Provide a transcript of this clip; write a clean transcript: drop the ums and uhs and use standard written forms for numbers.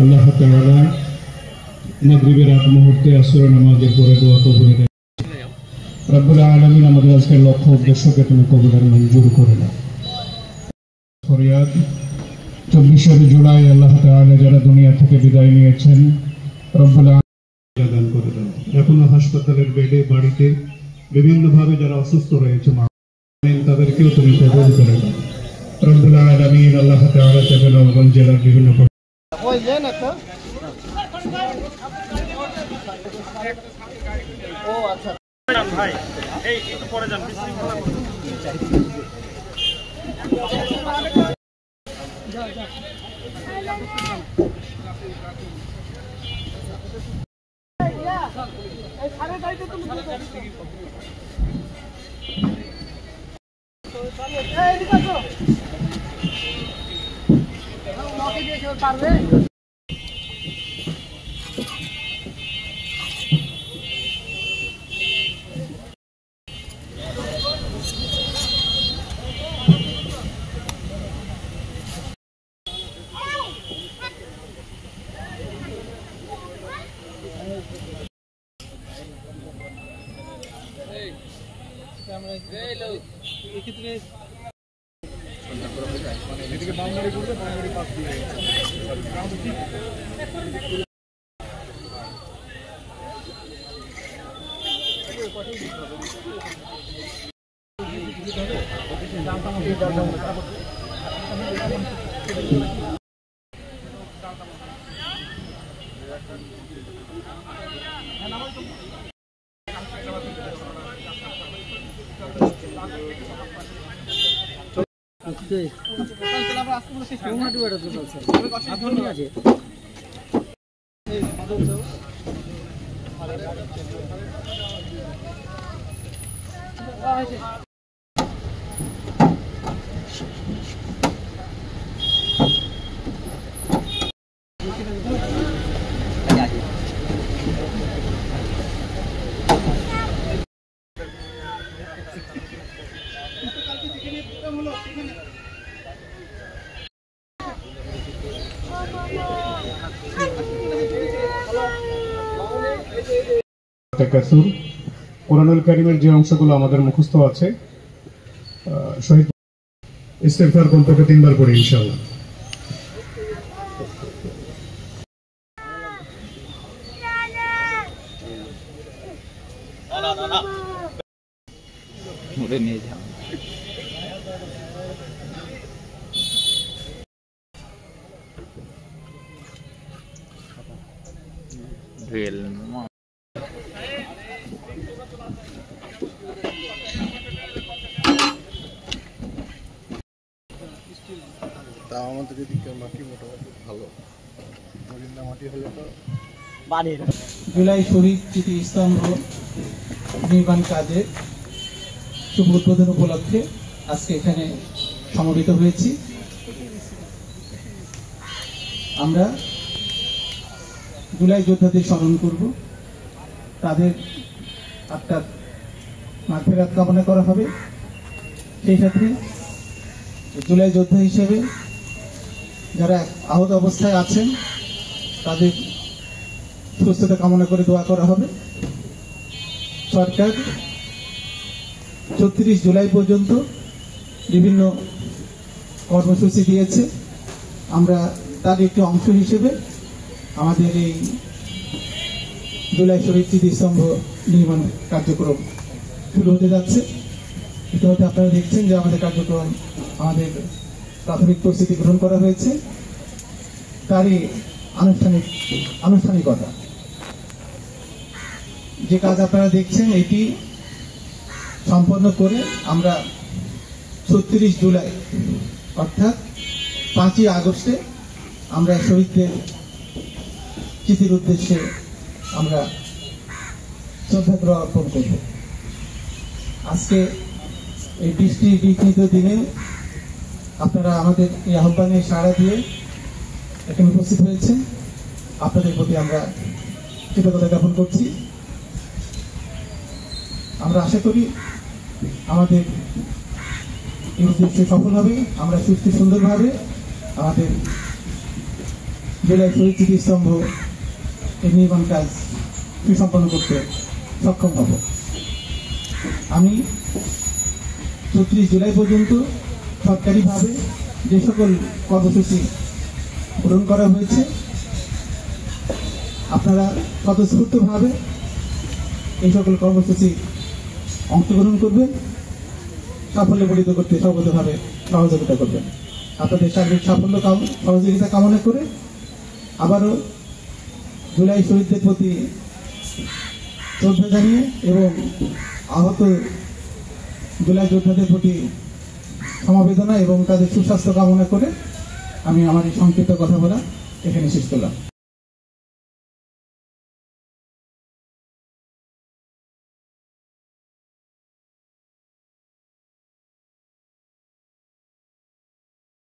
আল্লাহ তাআলা মাগরিবের আগ মুহূর্তে আসর নামাজের পরে দোয়া কবুল করে রব্বুল আলামিন আমাদের আজকের লক্ষ্য উদ্দেশ্যকে তুমি কবুল আর মঞ্জুর করে নাও। ফরিয়াদ 24 জুলাই আল্লাহ তাআলা যারা দুনিয়া থেকে বিদায় নিয়েছেন রব্বুল আলামিন দান করে দাও। এখনো হাসপাতালের বেডে বাড়িতে বিভিন্নভাবে যারা অসুস্থ রয়েছে তাদেরকেও তুমি কবুল করে দাও রব্বুল আলামিন। আল্লাহ তাআলা চাঁপাইনবাবগঞ্জ জেলার বিভিন্ন ভাই এই একটু পরে যান বিশৃঙ্খলা পারবে কোরআনুল কারীমের যে অংশগুলো আমাদের মুখস্থ আছে শহীদ ইস্তেগফার কমপক্ষে 3 বার পড়ি ইনশাআল্লাহ। নিয়ে যাও রেল আমাদের এদিকে মাটি মোটামুটি ভালো, মরিন্দা মাটি হলে তো জুলাই শহীদ স্মৃতিস্তম্ভ নির্মাণ কাজে শুভ উদ্বোধন উপলক্ষে আজকে এখানে সমবেত হয়েছি। আমরা জুলাই যোদ্ধাদের স্মরণ করব, তাদের আত্মার মাগফিরাত কামনা করা হবে। সেই সাথে জুলাই যোদ্ধা হিসেবে যারা আহত অবস্থায় আছেন তাদের সুস্থতা কামনা করে দোয়া করা হবে। সরকার ৩৬ জুলাই পর্যন্ত বিভিন্ন কর্মসূচি দিয়েছে, আমরা তার একটি অংশ হিসেবে আমাদের এই জুলাই শহীদ স্মৃতিস্তম্ভ নির্মাণ কার্যক্রম শুরু হতে যাচ্ছে। ইতিমধ্যে আপনারা দেখছেন যে আমাদের কার্যক্রম আমাদের প্রাথমিক প্রস্তুতি গ্রহণ করা হয়েছে, তারই আনুষ্ঠানিকতা যে কাজ আপনারা দেখছেন এটি সম্পন্ন করে আমরা ৩৬ জুলাই অর্থাৎ ৫ই আগস্টে আমরা শহীদদের স্মৃতির উদ্দেশ্যে আমরা শ্রদ্ধার্ঘ্য অর্পণ করব। আজকে এই বৃষ্টি বিঘ্নিত দিনে আপনারা আমাদের এই আহ্বানে সাড়া দিয়ে এখানে উপস্থিত হয়েছেন, আপনাদের প্রতি আমরা কৃতজ্ঞতা জ্ঞাপন করছি। আমরা আশা করি আমাদের এই উদ্দেশ্য সফল হবে, আমরা সুস্থ সুন্দরভাবে আমাদের জুলাই শহীদ স্মৃতিস্তম্ভ এর নির্মাণ কাজ সুসম্পন্ন করতে সক্ষম হব। আমি 34 জুলাই পর্যন্ত সরকারিভাবে যে সকল কর্মসূচি গ্রহণ করা হয়েছে আপনারা স্বতঃস্ফূর্তভাবে এই সকল কর্মসূচি অংশগ্রহণ করবেন, সাফল্যমণ্ডিত করতে সর্বতভাবে সহযোগিতা করবেন। আপনাদের সার্বিক সাফল্য সহযোগিতা কামনা করে আবারও জুলাই শহীদদের প্রতি শ্রদ্ধা জানিয়ে এবং আহত জুলাই যোদ্ধাদের প্রতি সমবেদনা এবং তাদের সুস্বাস্থ্য কামনা করে আমি আমার এই সংক্ষিপ্ত কথা বলা এখানে শেষ করলাম।